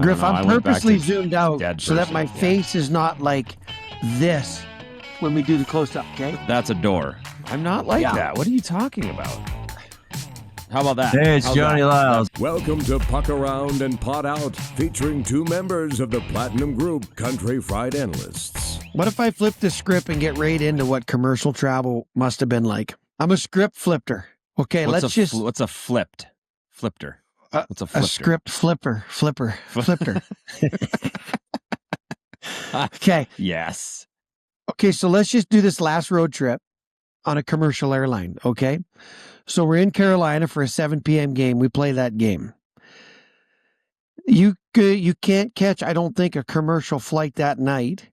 Griff, I'm purposely zoomed out so that my person, face is not like this when we do the close-up, okay? That's a door. I'm not like that. What are you talking about? How about that? Hey, it's Johnny Lyles. Welcome to Puck Around and Pot Out, featuring two members of the Platinum Group, Country Fried Analysts. What if I flip the script and get right into what commercial travel must have been like? I'm a script flipper. Okay, What's a flipter? What's a flipper? A script flipper. Okay. Yes. Okay, so let's just do this last road trip on a commercial airline, okay? So we're in Carolina for a 7 p.m. game. We play that game. You can't catch, I don't think, a commercial flight that night.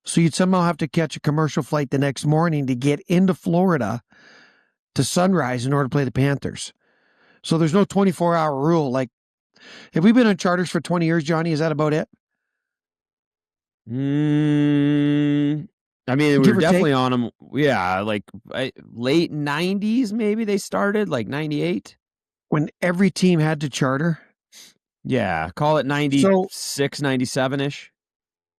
So you'd somehow have to catch a commercial flight the next morning to get into Florida to Sunrise in order to play the Panthers. So there's no 24-hour rule. Like, have we been on charters for 20 years, Johnny? Is that about it? I mean, we were definitely on them. Yeah, like late 90s, maybe they started, like 98. When every team had to charter? Yeah, call it 96, 97-ish.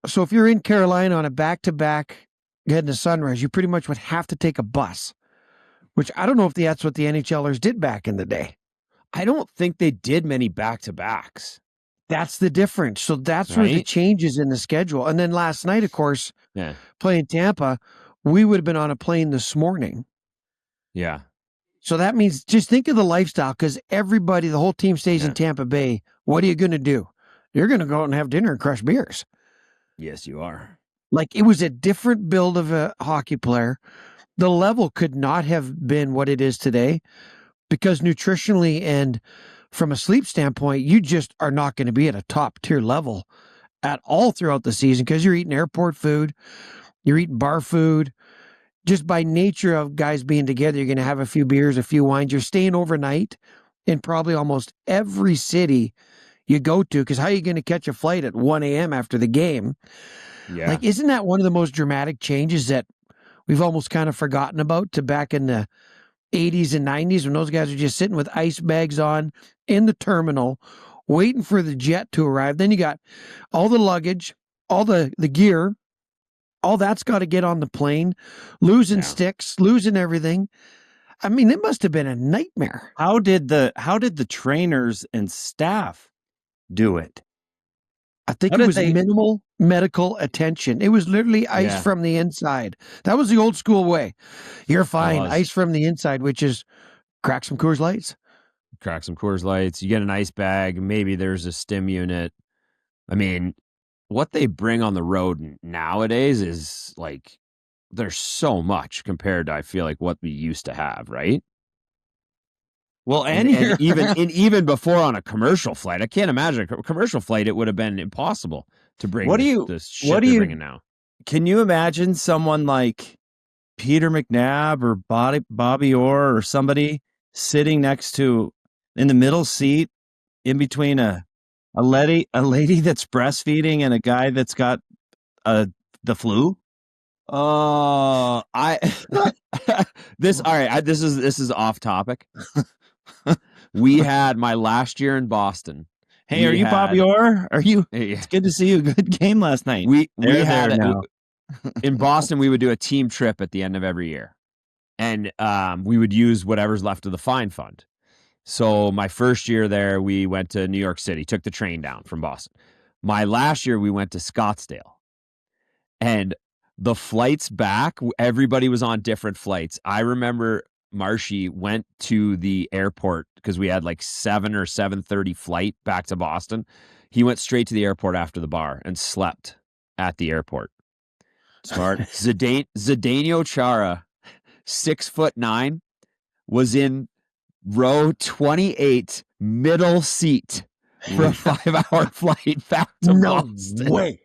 So if you're in Carolina on a back-to-back heading to Sunrise, you pretty much would have to take a bus, which I don't know if that's what the NHLers did back in the day. I don't think they did many back-to-backs. That's the difference. So that's where the changes in the schedule. And then last night, of course, playing Tampa, we would have been on a plane this morning. Yeah. So that means just think of the lifestyle, because everybody, the whole team stays in Tampa Bay. What are you going to do? You're going to go out and have dinner and crush beers. Yes, you are. Like, it was a different build of a hockey player. The level could not have been what it is today, because nutritionally and from a sleep standpoint, you just are not going to be at a top tier level at all throughout the season, because you're eating airport food, you're eating bar food. Just by nature of guys being together, you're going to have a few beers, a few wines. You're staying overnight in probably almost every city you go to, because how are you going to catch a flight at 1 a.m. after the game? Yeah. Like, isn't that one of the most dramatic changes that we've almost kind of forgotten about, to back in the 80s and 90s when those guys were just sitting with ice bags on in the terminal, waiting for the jet to arrive? Then you got all the luggage, all the gear, all that's got to get on the plane, losing sticks, losing everything. I mean, it must have been a nightmare. How did the trainers and staff do it? I think it was minimal medical attention. It was literally ice from the inside. That was the old school way. You're fine. Ice from the inside, which is crack some Coors Lights. Crack some Coors Lights. You get an ice bag. Maybe there's a stim unit. I mean, what they bring on the road nowadays is like, there's so much compared to, I feel like, what we used to have, right? Well, and even before on a commercial flight, I can't imagine a commercial flight. It would have been impossible to bring. This shit they're bringing now? Can you imagine someone like Peter McNabb or Bobby Orr or somebody sitting next to, in the middle seat, in between a lady that's breastfeeding and a guy that's got the flu? This is off topic. We had my last year in Boston. Hey, are you Bobby Orr? Are you? It's good to see you. Good game last night. We had in Boston. We would do a team trip at the end of every year, and we would use whatever's left of the fine fund. So my first year there, we went to New York City, took the train down from Boston. My last year, we went to Scottsdale, and the flights back, everybody was on different flights. I remember Marshy went to the airport because we had like 7 or 7:30 flight back to Boston. He went straight to the airport after the bar and slept at the airport. Smart. Zdeno Chara, 6'9", was in row 28, middle seat for a 5-hour flight back to Boston. No way.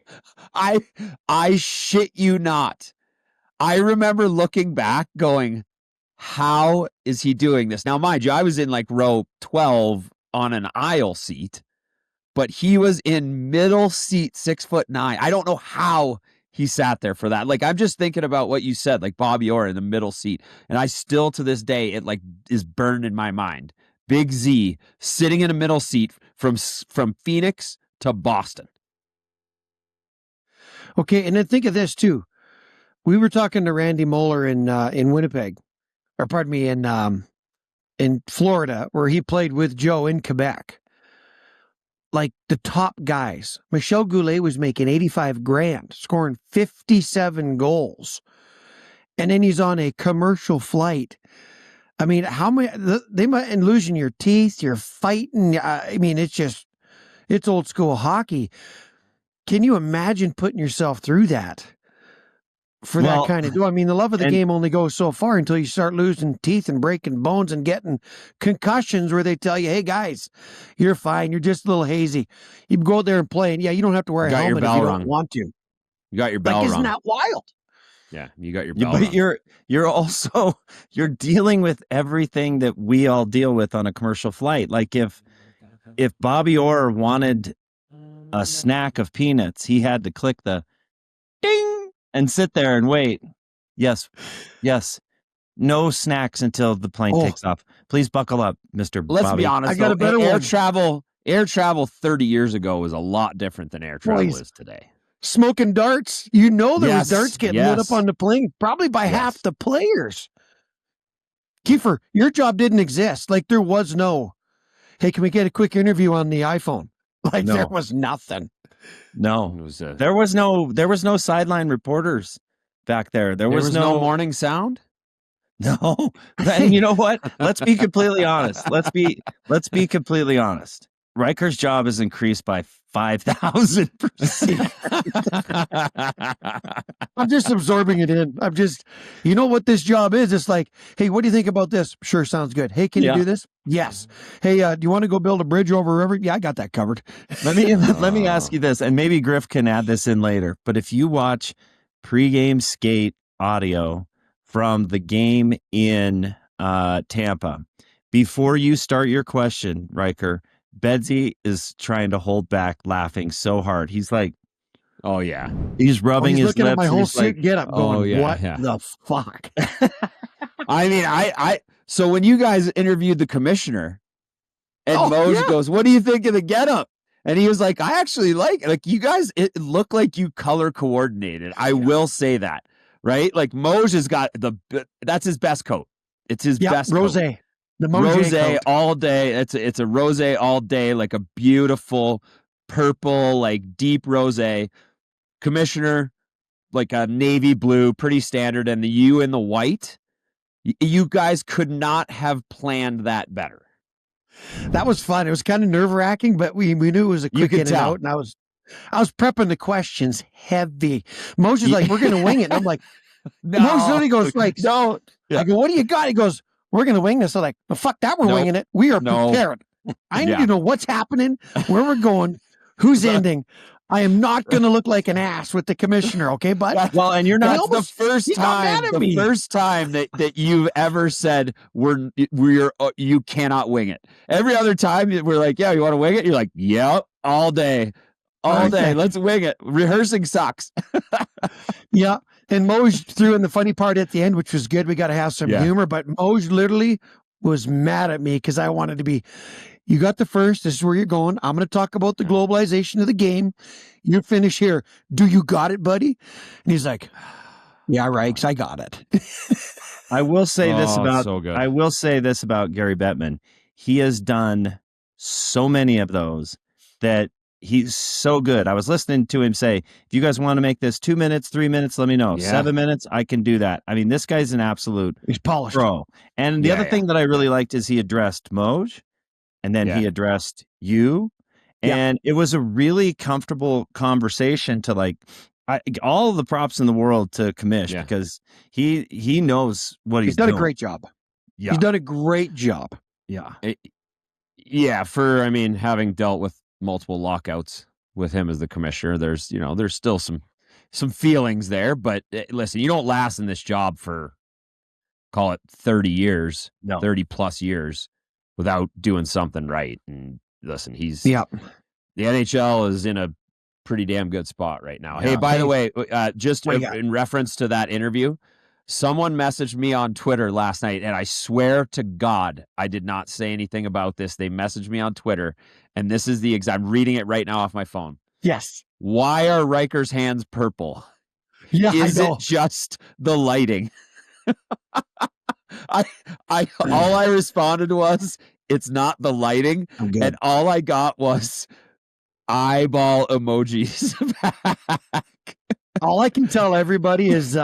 I shit you not. I remember looking back going, how is he doing this? Now, mind you, I was in like row 12 on an aisle seat, but he was in middle seat, 6'9". I don't know how he sat there for that. Like, I'm just thinking about what you said, like Bobby Orr in the middle seat. And I still, to this day, it like is burned in my mind. Big Z sitting in a middle seat from Phoenix to Boston. Okay, and then think of this too. We were talking to Randy Moeller in Winnipeg, or pardon me, in Florida, where he played with Joe in Quebec. Like the top guys, Michel Goulet was making 85 grand, scoring 57 goals, and then he's on a commercial flight. I mean, how many they might and losing your teeth, you're fighting. I mean, it's old school hockey. Can you imagine putting yourself through that for that kind of? I mean, the love of the game only goes so far until you start losing teeth and breaking bones and getting concussions where they tell you, "Hey guys, you're fine. You're just a little hazy. You go out there and play, and yeah, you don't have to wear a helmet if you don't want to. You got your bell Isn't rung. that wild? Yeah, you got your bell but rung. you're also you're dealing with everything that we all deal with on a commercial flight. Like if Bobby Orr wanted a snack of peanuts, he had to click the ding and sit there and wait. Yes. No snacks until the plane takes off. Please buckle up, Mr. Let's Bobby. be honest. I got a better one. Air travel 30 years ago was a lot different than air travel is today. Smoking darts. You know there was darts getting lit up on the plane, probably by half the players. Keefer, your job didn't exist. Like there was no, hey, can we get a quick interview on the iPhone? Like there was nothing. No, there was no sideline reporters back there. There was no morning sound. No, and you know what? Let's be completely honest. Let's be completely honest. Ryker's job is increased by 5,000%. I'm just absorbing it in. You know what this job is? It's like, hey, what do you think about this? Sure, sounds good. Hey, can you do this? Yes. Hey, do you want to go build a bridge over a river? Yeah, I got that covered. Let me ask you this, and maybe Griff can add this in later. But if you watch pregame skate audio from the game in Tampa, before you start your question, Ryker, Bedsy is trying to hold back laughing so hard. He's like, oh yeah. He's rubbing he's his looking lips. at my whole suit get up going, what the fuck? I mean, so when you guys interviewed the commissioner and Moj goes, what do you think of the getup? And he was like, I actually like you guys, it looked like you color coordinated. I will say that, right? Like Moj has got that's his best coat. It's his best rosé. coat. The rosé all day. It's a rosé all day, like a beautiful purple, like deep rosé. Commissioner, like a navy blue, pretty standard, and you in the white. You guys could not have planned that better. That was fun. It was kind of nerve-wracking, but we knew it was a quick in and out, and I was prepping the questions heavy. Moj is like, we're going to wing it. And I'm like, no. Moj literally goes like, no. I go, what do you got? He goes, we're going to wing this. I'm like, well, fuck that. We're winging it. We are prepared. I need to know what's happening, where we're going, who's ending. I am not going to look like an ass with the commissioner, okay, bud? Well, and you're not the first time that you've ever said you cannot wing it. Every other time we're like, yeah, you want to wing it? You're like, yep, all day. All day. Let's wing it. Rehearsing sucks. Yeah. And Moj threw in the funny part at the end, which was good. We got to have some humor, but Moj literally was mad at me because I wanted to be, you got the first, this is where you're going. I'm going to talk about the globalization of the game. You finish here. Do you got it, buddy? And he's like, yeah, Rykes, I got it. I will say I will say this about Gary Bettman. He has done so many of those that he's so good. I was listening to him say, if you guys want to make this 2 minutes, 3 minutes, let me know. 7 minutes, I can do that. I mean, this guy's an absolute pro. And the other thing that I really liked is he addressed Moj, and then he addressed you. And it was a really comfortable conversation to all the props in the world to Commish because he knows what he's done doing. A great job. Yeah. He's done a great job. Yeah. Having dealt with multiple lockouts with him as the commissioner, there's still some feelings there, but listen, you don't last in this job for call it 30 years, 30 plus years without doing something right. And listen, the NHL is in a pretty damn good spot right now. Hey, by the way, just in reference to that interview, Someone messaged me on Twitter last night, and I swear to God, I did not say anything about this. They messaged me on Twitter, and this is the exact. I'm reading it right now off my phone. Yes. Why are Ryker's hands purple? Yeah, Is I know. it just the lighting? All I responded was, it's not the lighting, I'm good. and all I got was eyeball emojis back. All I can tell everybody is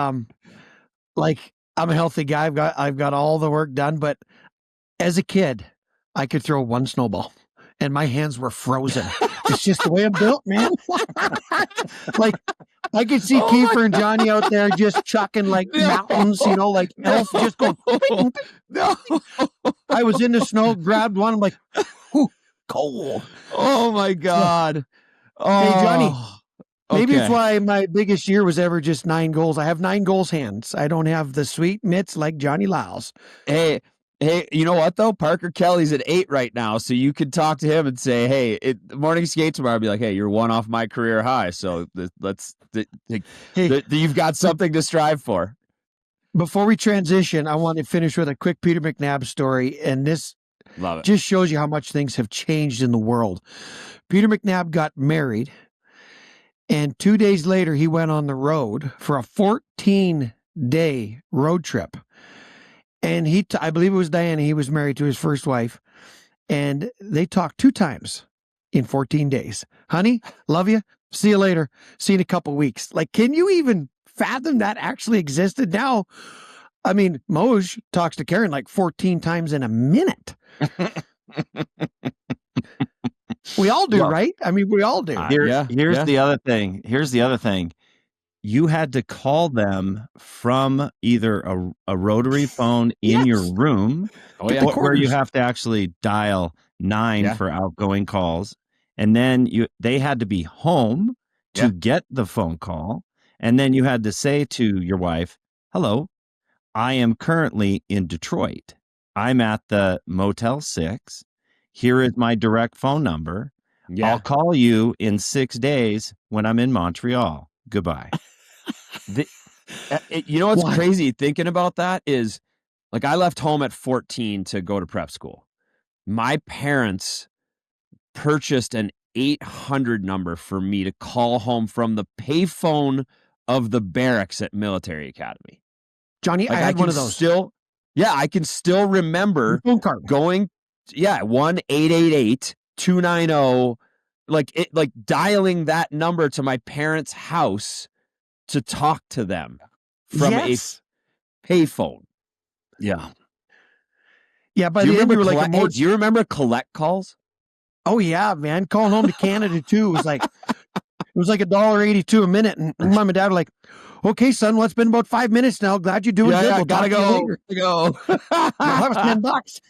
like I'm a healthy guy. I've got all the work done, but as a kid, I could throw one snowball and my hands were frozen. It's just the way I'm built, man. Like I could see Keefer and Johnny out there just chucking like mountains, you know, like elf just going. No. I was in the snow, grabbed one. I'm like, whew, cold. Oh my God. Oh, Hey, Johnny, maybe it's okay. why my biggest year was ever just 9 goals. I have 9 goals hands. I don't have the sweet mitts like Johnny Lyles. Hey, you know what though? Parker Kelly's at 8 right now, so you could talk to him and say, "Hey, morning skate tomorrow." I'd be like, "Hey, you're one off my career high, so you've got something to strive for." Before we transition, I want to finish with a quick Peter McNabb story, and this Love it. just shows you how much things have changed in the world. Peter McNabb got married, and 2 days later, he went on the road for a 14-day road trip. And I believe it was Diana, he was married to his first wife, and they talked 2 times in 14 days. Honey, love you. See you later. See you in a couple weeks. Like, can you even fathom that actually existed? Now, I mean, Moj talks to Karen like 14 times in a minute. We all do, right? I mean, we all do. Here's the other thing. Here's the other thing. You had to call them from either a rotary phone in your room, where you have to actually dial 9 for outgoing calls, and then they had to be home to get the phone call, and then you had to say to your wife, "Hello, I am currently in Detroit. I'm at the Motel 6. Here is my direct phone number. I'll call you in 6 days when I'm in Montreal. Goodbye." You know what's crazy thinking about that is, like, I left home at 14 to go to prep school. My parents purchased an 800 number for me to call home from the payphone of the barracks at Military Academy. Johnny, Like, I had one of those. I can still remember phone card going, 1-888-290, like dialing that number to my parents' house to talk to them from a payphone. Yeah. Yeah, by Do you the end, you remember were like, do you remember collect calls? oh yeah, man. Calling home to Canada too was like, it was like $1.82 a minute. And mom and dad were like, "Okay, son, well, it's been about 5 minutes now. Glad you're doing good. We'll gotta talk to you go. later." Go. That was $10.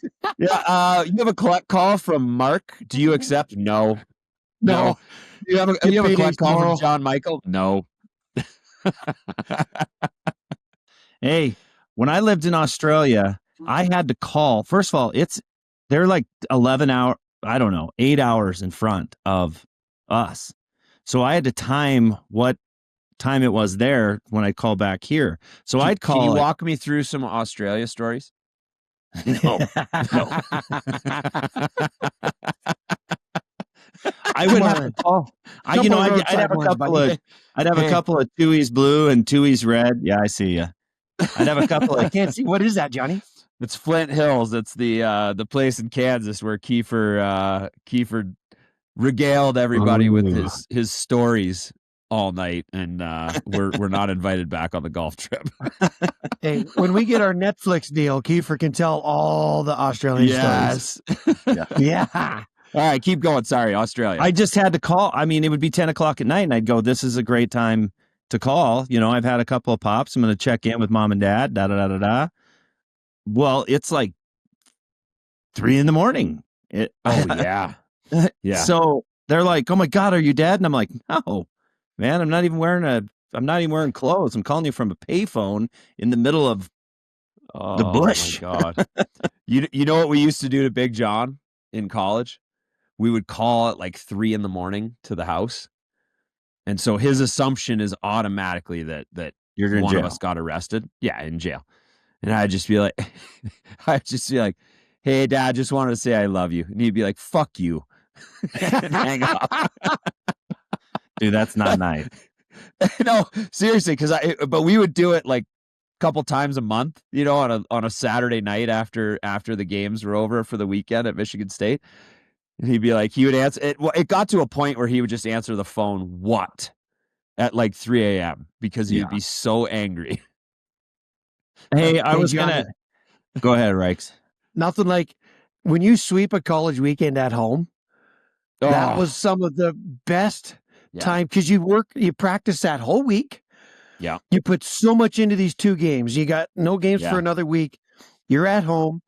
You have a collect call from Mark. Do you accept? No. You have a collect call from John Michael? No. Hey, when I lived in Australia, I had to call. First of all, they're like 8 hours in front of us. So I had to time what time it was there when I call back here. So I'd call. Can you walk me through some Australia stories? No. I would have to call. I'd have a couple of Tui's blue and Tui's red. Yeah, I see you. I'd have a couple of. I can't see. What is that, Johnny? It's Flint Hills. It's the place in Kansas where Keefer regaled everybody with his stories all night, and we're not invited back on the golf trip. Hey, when we get our Netflix deal, Keefer can tell all the Australian stories. Yeah. All right, keep going. Sorry, Australia. I just had to call. I mean, it would be 10 o'clock at night, and I'd go, "This is a great time to call. You know, I've had a couple of pops. I'm going to check in with mom and dad. Da da da da da." Well, it's like 3 a.m. Yeah. So they're like, "Oh my God, are you dead?" And I'm like, "No, man, I'm not even wearing clothes. I'm calling you from a payphone in the middle of the bush." Oh my God. You know what we used to do to Big John in college? We would call at like 3 a.m. to the house. And so his assumption is automatically that You're in one jail. of us got arrested. Yeah, in jail. And I'd just be like, hey, Dad, just wanted to say I love you. And he'd be like, fuck you. And hang up. Dude, that's not nice. No, seriously, but we would do it like a couple times a month, on a Saturday night after the games were over for the weekend at Michigan State. And he'd be like, he would answer it. Well, it got to a point where he would just answer the phone, what? At like 3 a.m. because he would be so angry. Hey, I was John, gonna go ahead, Rykes. Nothing like when you sweep a college weekend at home. That was some of the best time because you practice that whole week. Yeah. You put so much into these 2 games. You got no games for another week. You're at home.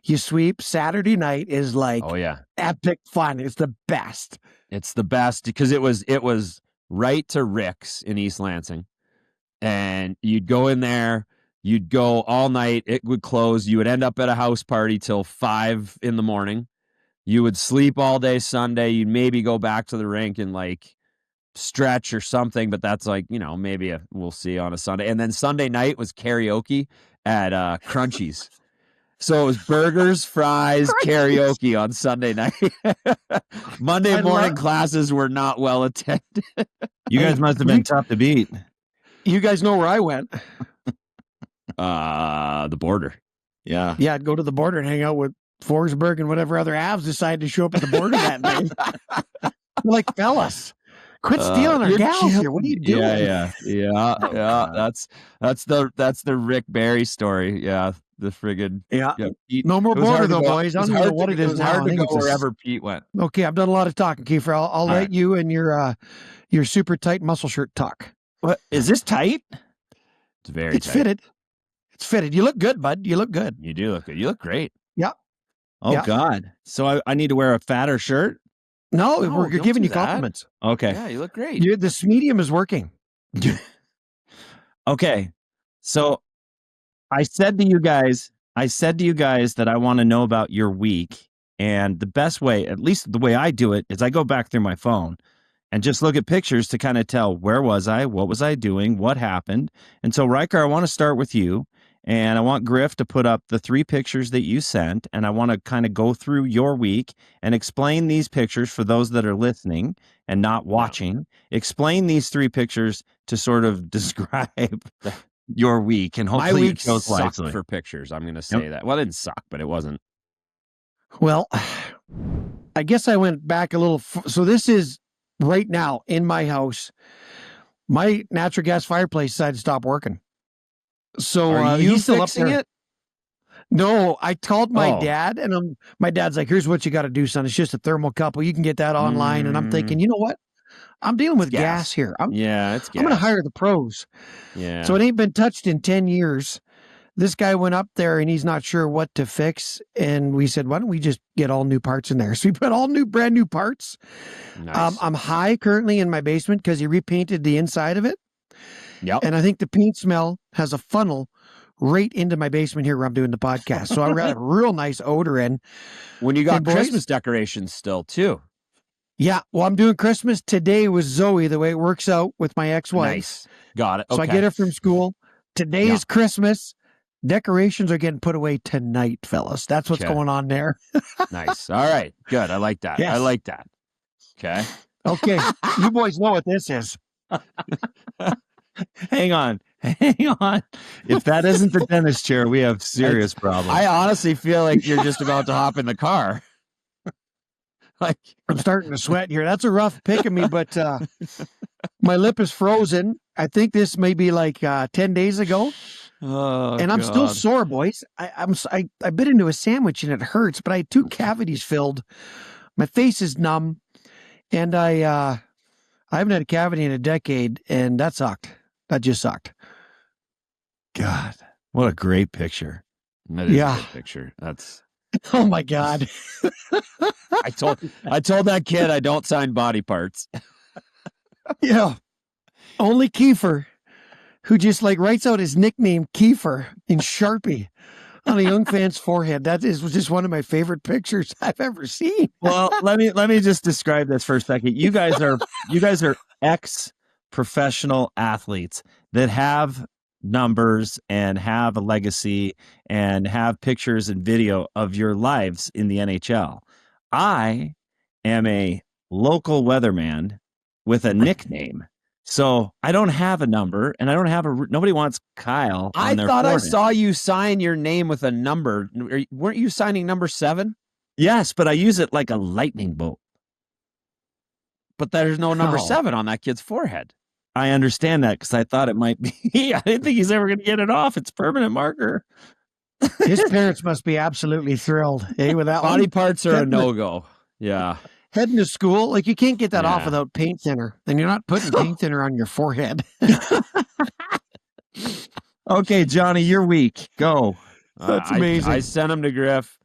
You sweep. Saturday night is like epic fun. It's the best. It's the best because it was right to Rick's in East Lansing. And you'd go in there, you'd go all night, it would close, you would end up at a house party till 5 a.m. You would sleep all day Sunday, you'd maybe go back to the rink and like stretch or something, but that's like, maybe we'll see on a Sunday. And then Sunday night was karaoke at Crunchies. So it was burgers, fries, karaoke on Sunday night. Monday morning classes were not well attended. You guys must have been tough to beat. You guys know where I went. The border. Yeah. Yeah, I'd go to the border and hang out with Forsberg and whatever other Avs decided to show up at the border that night. We're like, fellas, quit stealing our gals here. What are you doing? Yeah. That's the Rick Barry story. Yeah. The friggin' Pete, no more border though, boys. I don't know what it is now. Hard to go wherever Pete went. Okay, I've done a lot of talking, Keefer. I'll let you and your super tight muscle shirt talk. What is this tight? It's very tight. Fitted. It's fitted. You look good, bud. You look good. You do look good. You look great. Yeah. Oh God. So I need to wear a fatter shirt? No, we're giving you compliments. Okay. Yeah, you look great. This medium is working. Okay. So I said to you guys that I want to know about your week. And the best way, at least the way I do it, is I go back through my phone and just look at pictures to kind of tell where was I, what was I doing, what happened. And so, Ryker, I want to start with you. And I want Griff to put up the 3 pictures that you sent. And I want to kind of go through your week and explain these pictures for those that are listening and not watching. Explain these 3 pictures to sort of describe your week, and hopefully my week it goes sucked wisely. for pictures. I'm going to say that. Well, it didn't suck, but it wasn't. Well, I guess I went back a little. So this is right now in my house. My natural gas fireplace decided to stop working. So are you he's still fixing up there. it? No, I called my dad, and my dad's like, "Here's what you got to do, son. It's just a thermocouple. You can get that online." And I'm thinking, you know what? I'm dealing with gas here. It's gas. I'm going to hire the pros. Yeah. So it ain't been touched in 10 years. This guy went up there and he's not sure what to fix. And we said, why don't we just get all new parts in there? So we put all brand new parts. Nice. I'm high currently in my basement because he repainted the inside of it. Yep. And I think the paint smell has a funnel right into my basement here where I'm doing the podcast. So I got a real nice odor in. When you got Christmas decorations still too. Yeah, well, I'm doing Christmas today with Zoe, the way it works out with my ex-wife. Nice. Got it. Okay. So I get her from school. Today is Christmas. Decorations are getting put away tonight, fellas. That's what's going on there. Nice. All right. Good. I like that. Yes. I like that. Okay. Okay. You boys know what this is. Hang on. If that isn't the dentist chair, we have serious problems. I honestly feel like you're just about to hop in the car. Like, I'm starting to sweat here. That's a rough pick of me, but my lip is frozen. I think this may be like 10 days ago. And I'm still sore, boys. I bit into a sandwich and it hurts, but I had 2 cavities filled. My face is numb, and I haven't had a cavity in a decade, and that sucked. That just sucked. God, what a great picture. That is a good picture. That's oh my God. I told that kid I don't sign body parts. Yeah. Only Keefer, who just like writes out his nickname Keefer in Sharpie on a young fan's forehead. That was just one of my favorite pictures I've ever seen. Well, let me just describe this for a second. You guys are ex professional athletes that have numbers and have a legacy and have pictures and video of your lives in the NHL. I am a local weatherman with a nickname. So I don't have a number, and I don't have nobody wants Kyle on their thought forehead. I saw you sign your name with a number. Weren't you signing number 7? Yes, but I use it like a lightning bolt. But there's no number 7 on that kid's forehead. I understand that because I thought it might be. I didn't think he's ever going to get it off. It's permanent marker. His parents must be absolutely thrilled. With that Body one. parts are a no-go. Yeah. Heading to school, like you can't get that off without paint thinner. And you're not putting paint thinner on your forehead. Okay, Johnny, you're weak. Go. That's amazing. I sent him to Griff.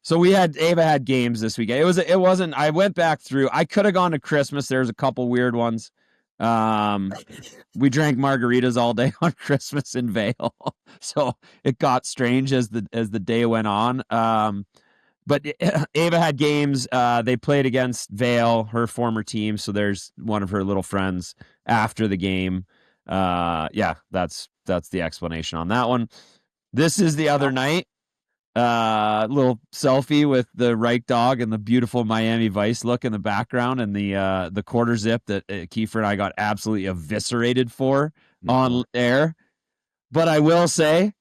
So Ava had games this weekend. It wasn't. I went back through. I could have gone to Christmas. There's a couple weird ones. We drank margaritas all day on Christmas in Vail, so it got strange as the day went on. But Ava had games. They played against Vail, her former team. So there's one of her little friends after the game. That's the explanation on that one. This is the other night. Little selfie with the Ryker dog and the beautiful Miami Vice look in the background, and the quarter zip that Keefer and I got absolutely eviscerated for on air. But I will say,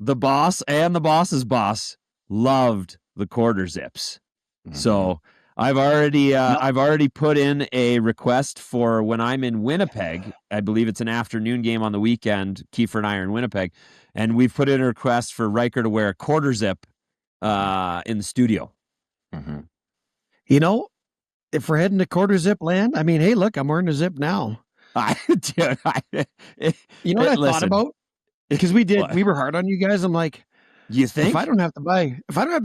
the boss and the boss's boss loved the quarter zips. So I've already put in a request for when I'm in Winnipeg. I believe it's an afternoon game on the weekend. Keefer and I are in Winnipeg. And we've put in a request for Ryker to wear a quarter zip in the studio. You know, if we're heading to quarter zip land, I mean, hey, look, I'm wearing a zip now. You know what I thought about? Because we were hard on you guys. I'm like, you think if I don't have to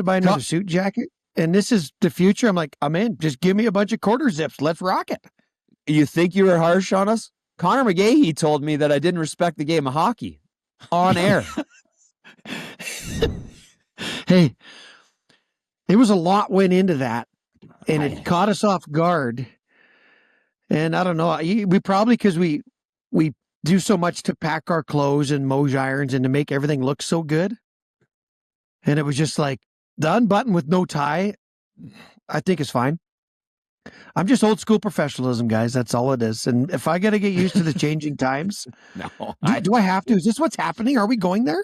buy another suit jacket, and this is the future, I'm like, I'm in. Just give me a bunch of quarter zips. Let's rock it. You think you were harsh on us? Connor McGahey told me that I didn't respect the game of hockey. On air. Hey, it was a lot went into that, and it caught us off guard. And I don't know, we probably, because we do so much to pack our clothes and Moj irons and to make everything look so good. And it was just like the unbutton with no tie, I think is fine. I'm just old school professionalism, guys. That's all it is. And if I got to get used to the changing times, do I have to? Is this what's happening? Are we going there?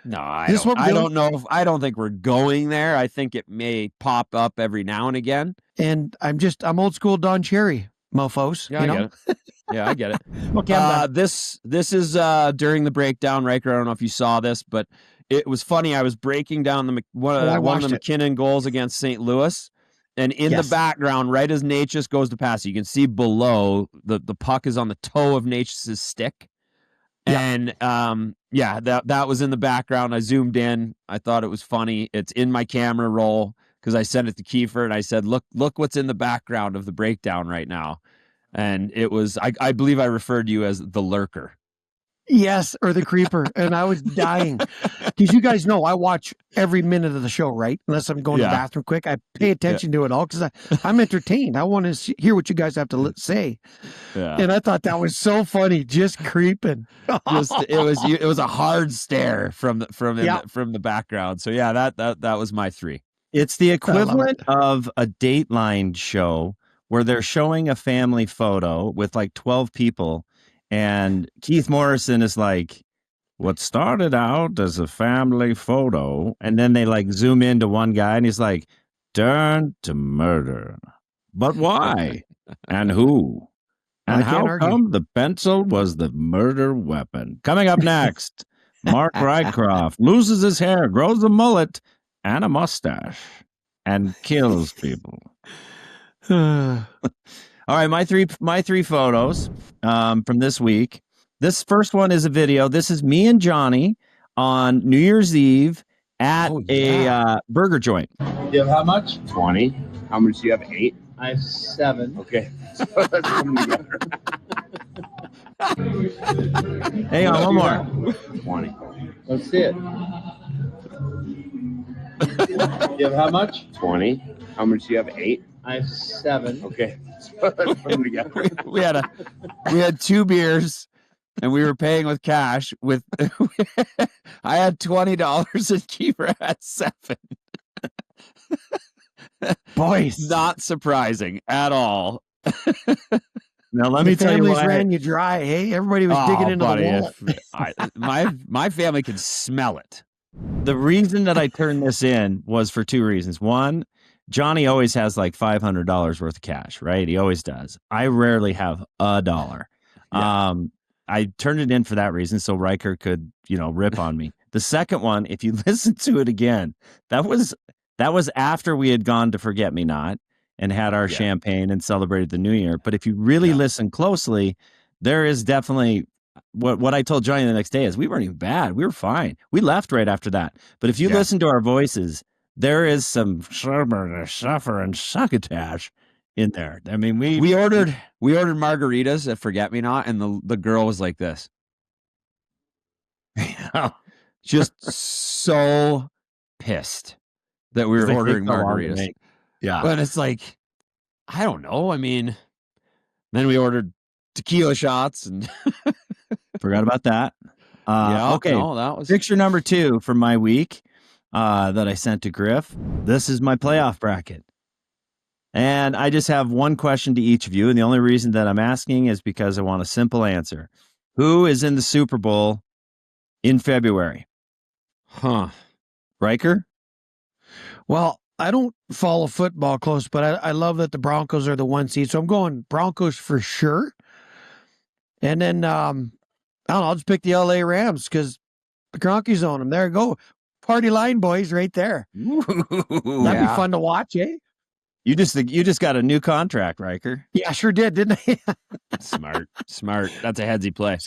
No, I don't know. I don't think we're going there. I think it may pop up every now and again. And I'm old school Don Cherry, mofos. Yeah, I get it. Yeah, I get it. Okay, this is during the breakdown, Ryker. I don't know if you saw this, but it was funny. I was breaking down one of the McKinnon goals against St. Louis. And in the background, right as Natchez goes to pass, you can see below the puck is on the toe of Natchez's stick. Yeah. And that was in the background. I zoomed in. I thought it was funny. It's in my camera roll because I sent it to Keefer and I said, look what's in the background of the breakdown right now. And it was, I believe I referred to you as the lurker. Yes, or the creeper. And I was dying. Because you guys know I watch every minute of the show, right? Unless I'm going to the bathroom quick. I pay attention to it all because I'm entertained. I want to hear what you guys have to say. Yeah. And I thought that was so funny, just creeping. It was a hard stare from the background. So yeah, that was my 3. It's the equivalent of a Dateline show where they're showing a family photo with like 12 people. And Keith Morrison is like, what started out as a family photo, and then they like zoom into one guy, and he's like, turned to murder. But why? And who? And how come the pencil was the murder weapon? Coming up next, Mark Rycroft loses his hair, grows a mullet and a mustache, and kills people. All right, my three photos from this week. This first one is a video. This is me and Johnny on New Year's Eve at a burger joint. You have how much? 20. How much do you have? 8? I have 7. Okay. So let's come together. Hang on, one more. 20. Let's see it. You have how much? 20. How much do you have? 8? I have 7. Okay. Let's put them together. we had 2 beers and we were paying with cash with I had $20 and Keefer had 7. Boys, Not surprising at all. Now, let the me tell you families why. ran you dry. Hey, everybody was digging into buddy, the wallet. my family could smell it. The reason that I turned this in was for 2 reasons. One, Johnny always has like $500 worth of cash, right? He always does. I rarely have $1. Yeah. I turned it in for that reason, so Ryker could, rip on me. The second one, if you listen to it again, that was after we had gone to Forget Me Not and had our champagne and celebrated the New Year. But if you really listen closely, there is definitely what I told Johnny the next day is we weren't even bad. We were fine. We left right after that. But if you listen to our voices, there is some suffer and succotash in there. I mean, we ordered margaritas at Forget Me Not, and the girl was like this. Just so pissed that we were ordering margaritas. Yeah. But it's like, I don't know. I mean, then we ordered tequila shots and forgot about that. Okay. No, that was picture number 2 from my week that I sent to Griff. This is my playoff bracket. And I just have one question to each of you. And the only reason that I'm asking is because I want a simple answer. Who is in the Super Bowl in February? Ryker? Well, I don't follow football close, but I love that the Broncos are the 1 seed. So I'm going Broncos for sure. And then, I don't know, I'll just pick the LA Rams because the Cronkies own them. There you go. Party line, boys, right there. That'd be fun to watch, eh? You just got a new contract, Ryker. Yeah, I sure did, didn't I? Smart. That's a headsy play.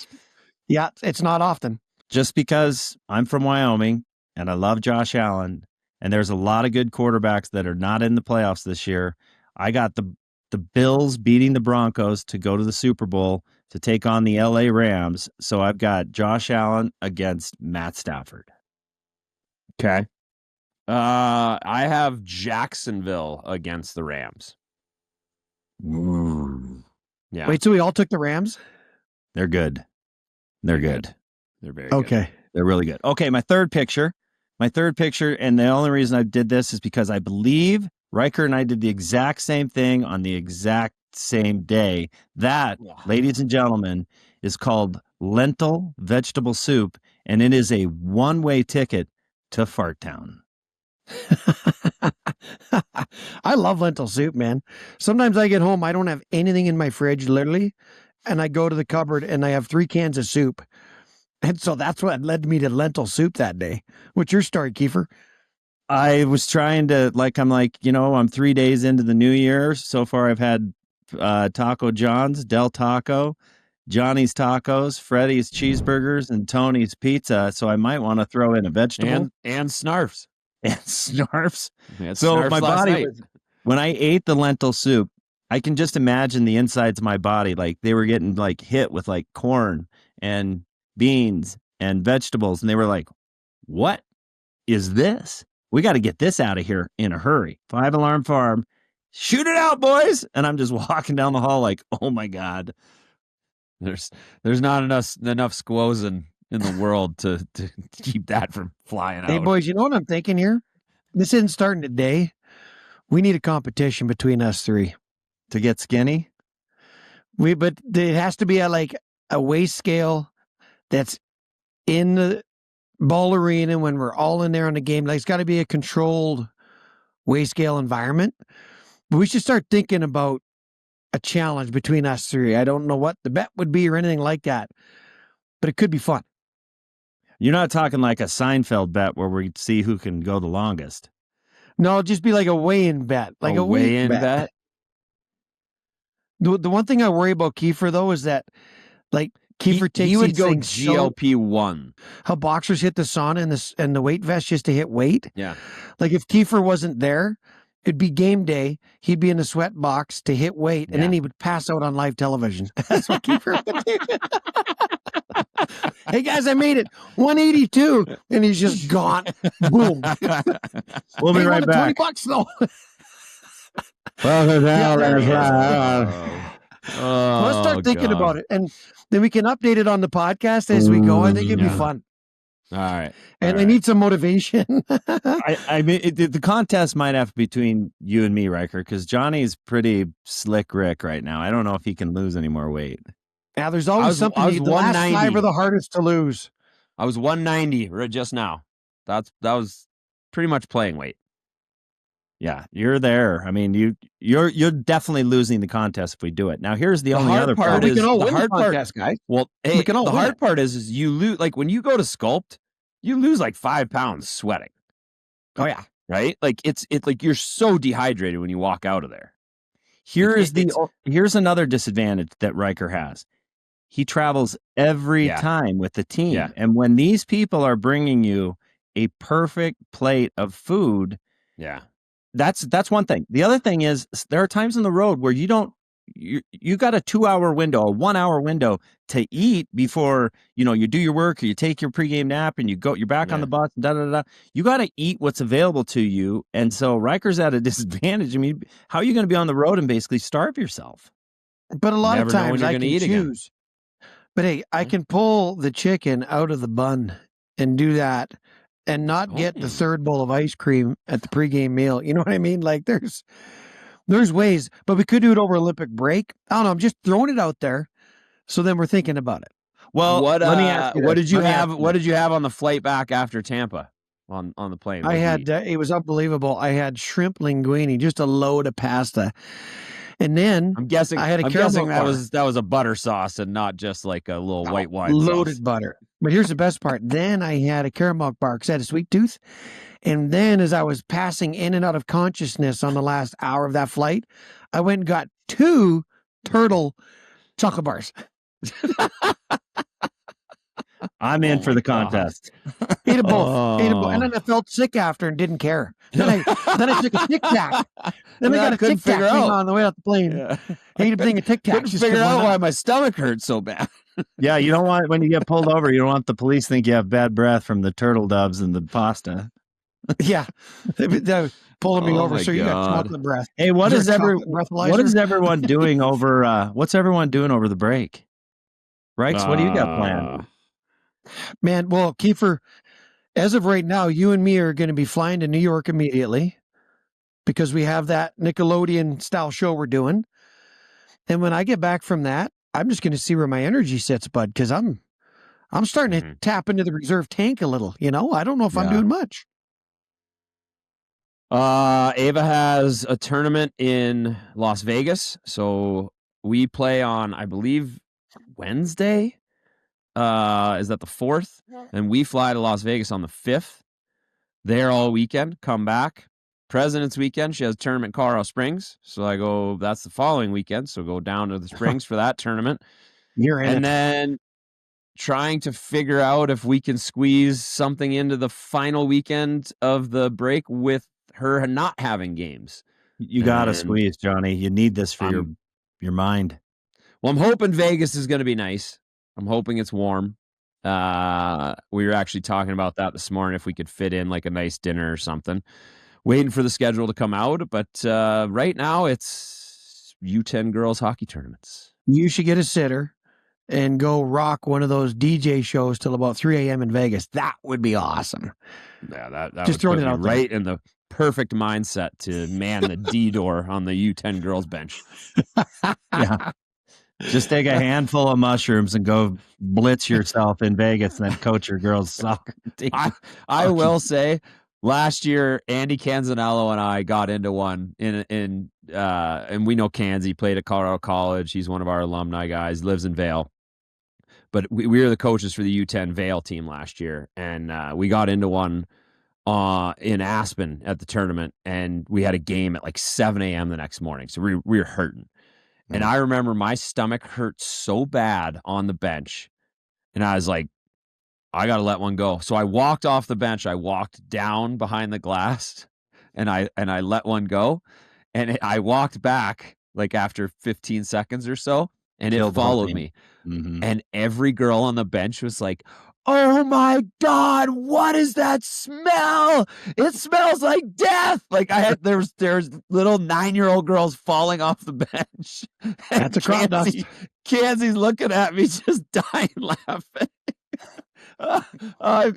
Yeah, it's not often. Just because I'm from Wyoming and I love Josh Allen, and there's a lot of good quarterbacks that are not in the playoffs this year, I got the Bills beating the Broncos to go to the Super Bowl to take on the LA Rams. So I've got Josh Allen against Matt Stafford. Okay. I have Jacksonville against the Rams. Ooh. Yeah. Wait, so we all took the Rams? They're good. They're good. They're very good. Okay. They're really good. Okay, my third picture, and the only reason I did this is because I believe Ryker and I did the exact same thing on the exact same day. That, ladies and gentlemen, is called lentil vegetable soup, and it is a one-way ticket to Fart Town. I love lentil soup, man. Sometimes I get home, I don't have anything in my fridge, literally, and I go to the cupboard and I have 3 cans of soup. And so that's what led me to lentil soup that day. What's your story, Keefer? I was trying to, I'm 3 days into the new year. So far, I've had Taco John's, Del Taco, Johnny's Tacos, Freddy's Cheeseburgers, and Tony's Pizza. So I might want to throw in a vegetable. And Snarfs. And Snarfs. So my body, when I ate the lentil soup, I can just imagine the insides of my body. Like they were getting hit with corn and beans and vegetables. And they were like, what is this? We got to get this out of here in a hurry. 5 Alarm Farm. Shoot it out, boys. And I'm just walking down the hall like, oh my God. There's not enough squoze in the world to keep that from flying out. Hey, boys, you know what I'm thinking here? This isn't starting today. We need a competition between us 3. To get skinny? But it has to be a weigh scale that's in the ball arena when we're all in there on the game. It's got to be a controlled weigh scale environment. But we should start thinking about a challenge between us 3. I don't know what the bet would be or anything like that, but it could be fun. You're not talking like a Seinfeld bet where we see who can go the longest. No, it'll just be like a weigh-in bet. Like a weigh-in bet? The one thing I worry about Keefer, though, is that, Keefer takes he would these go things GLP-1. how boxers hit the sauna and the weight vest just to hit weight. Yeah. If Keefer wasn't there, it'd be game day. He'd be in the sweat box to hit weight, and then he would pass out on live television. That's what Keefer would do. Hey, guys, I made it. 182. And he's just gone. Boom. We'll be right back. $20 though. Well, Let's start thinking about it, and then we can update it on the podcast as we go. I think it'd be fun. All right. And I need some motivation. I mean, the contest might have to be between you and me, Ryker, because Johnny's pretty slick Rick right now. I don't know if he can lose any more weight. Yeah, there's always something. I was The last 190. 5 are the hardest to lose. I was 190 right just now. That was pretty much playing weight. Yeah, you're there. I mean, you're definitely losing the contest if we do it. Now, here's the only other part. We can all win the hard part, contest, guys. Well, hey, We can all the win hard it. part is you lose. Like when you go to sculpt, you lose like 5 pounds sweating. Oh yeah, Right? Like it's like you're so dehydrated when you walk out of there. Here's another disadvantage that Ryker has. He travels every time with the team. Yeah. And when these people are bringing you a perfect plate of food, Yeah. that's one thing. The other thing is there are times on the road where you got a 2-hour window, a 1-hour window to eat before, you do your work or you take your pregame nap and you're back on the bus, You got to eat what's available to you. And so Riker's at a disadvantage. I mean, how are you going to be on the road and basically starve yourself? but a lot of Never know when times you're I gonna can eat again. choose. But hey, I can pull the chicken out of the bun and do that, and not get the third bowl of ice cream at the pregame meal. You know what I mean? Like there's ways, but we could do it over Olympic break. I don't know. I'm just throwing it out there. So then we're thinking about it. Well, Let me ask you. What did you have? Let me What did you have on the flight back after Tampa on the plane? I had it was unbelievable. I had shrimp linguine, just a load of pasta, and then I'm guessing I had a I'm caramel guessing that bar. was a butter sauce and not just like a little white wine loaded sauce. butter. But here's the best part. Then I had a caramel bar because I had a sweet tooth. And then as I was passing in and out of consciousness on the last hour of that flight, I went and got 2 turtle chocolate bars. I'm in for the contest. Ate them both. And then I felt sick after and didn't care. Then I took a Tic Tac. Then I got a Tic Tac on the way out the plane. Yeah. Ate a thing of Tic Tacs. Couldn't figure out why my stomach hurt so bad. Yeah, you don't want, when you get pulled over, you don't want the police to think you have bad breath from the turtle doves and the pasta. Yeah. They're pulling me over. my So you got God. chocolate breath. Hey, what is chocolate breathalyzer? everyone doing over what's everyone doing over the break? Rikes, what do you got planned? Man, well, Keefer, as of right now, you and me are going to be flying to New York immediately because we have that Nickelodeon style show we're doing. And when I get back from that, I'm just going to see where my energy sits, bud, because I'm starting to tap into the reserve tank a little. I don't know if I'm doing much. Ava has a tournament in Las Vegas, so we play on, I believe, Wednesday. Is that the 4th? And we fly to Las Vegas on the 5th. There all weekend, come back. President's weekend, she has a tournament in Colorado Springs. So I go, that's the following weekend. So go down to the Springs for that tournament. You're in And it. then trying to figure out if we can squeeze something into the final weekend of the break with her not having games. You got to squeeze, Johnny. You need this for your mind. Well, I'm hoping Vegas is going to be nice. I'm hoping it's warm. We were actually talking about that this morning, if we could fit in like a nice dinner or something. Waiting for the schedule to come out. But right now, it's U10 girls hockey tournaments. You should get a sitter and go rock one of those DJ shows till about 3 a.m. in Vegas. That would be awesome. Yeah, that Just would put throwing it me out there. right in the perfect mindset to man the D door on the U10 girls bench. Yeah. Just take a handful of mushrooms and go blitz yourself in Vegas and then coach your girls' soccer team. I will say, last year, Andy Canzanello and I got into one and we know Canz. He played at Colorado College. He's one of our alumni guys, lives in Vail. But we were the coaches for the U10 Vail team last year. And we got into one in Aspen at the tournament. And we had a game at like 7 a.m. the next morning. So we were hurting. And I remember my stomach hurt so bad on the bench. And I was like, I got to let one go. So I walked off the bench. I walked down behind the glass and I let one go. And I walked back like after 15 seconds or so, and it followed me. Mm-hmm. And every girl on the bench was like, oh my God, what is that smell? It smells like death. Like there's little 9-year-old girls falling off the bench. That's a crop dust. Kansie's looking at me just dying laughing. I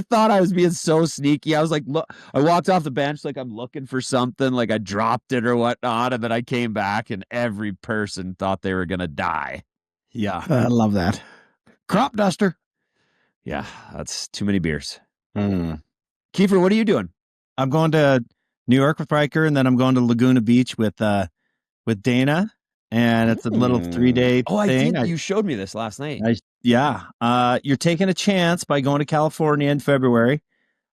thought I was being so sneaky. I was like, look, I walked off the bench like I'm looking for something, like I dropped it or whatnot, and then I came back and every person thought they were gonna die. Yeah. I love that. Crop duster. Yeah, that's too many beers. Mm. Keefer, what are you doing? I'm going to New York with Ryker, and then I'm going to Laguna Beach with Dana, and it's a little 3-day Oh, I thing. did. You showed me this last night. You're taking a chance by going to California in February.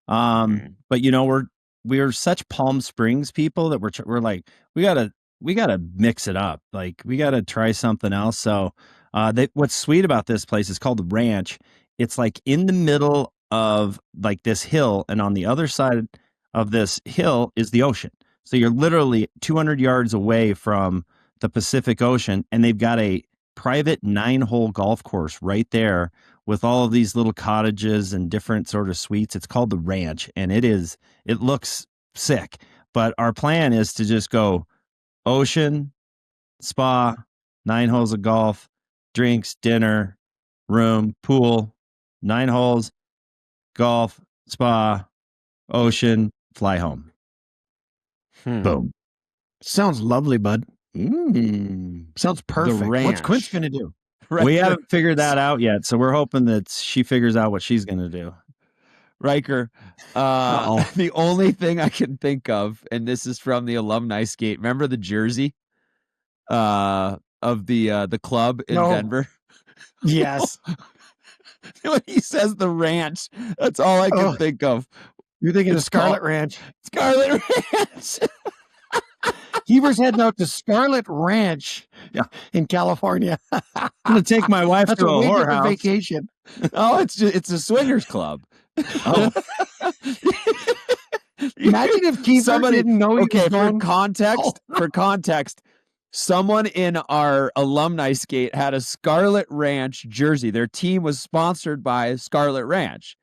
But you know, we're such Palm Springs people that we're like, we gotta mix it up. Like we gotta try something else. So what's sweet about this place is called the Ranch. It's like in the middle of like this hill, and on the other side of this hill is the ocean. So you're literally 200 yards away from the Pacific Ocean, and they've got a private 9-hole golf course right there with all of these little cottages and different sort of suites. It's called the Ranch, and it looks sick. But our plan is to just go ocean, spa, 9 holes of golf, drinks, dinner, room, pool, 9 holes, golf, spa, ocean, fly home. Boom. Sounds lovely, bud. Sounds perfect. What's Ranch. Quint's going to do? We haven't figured that out yet, so we're hoping that she figures out what she's going to do. Riker, the only thing I can think of, and this is from the alumni skate. Remember the jersey of the club in Denver? Yes. When he says the Ranch, that's all I can think of. You're thinking of Scarlet Ranch. Scarlet Ranch. Keefer's heading out to Scarlet Ranch in California. I'm going to take my wife That's to a a way different whorehouse. vacation. Oh, it's a swingers club. Oh. Imagine if Keefer didn't know he was going. For context, someone in our alumni skate had a Scarlet Ranch jersey. Their team was sponsored by Scarlet Ranch.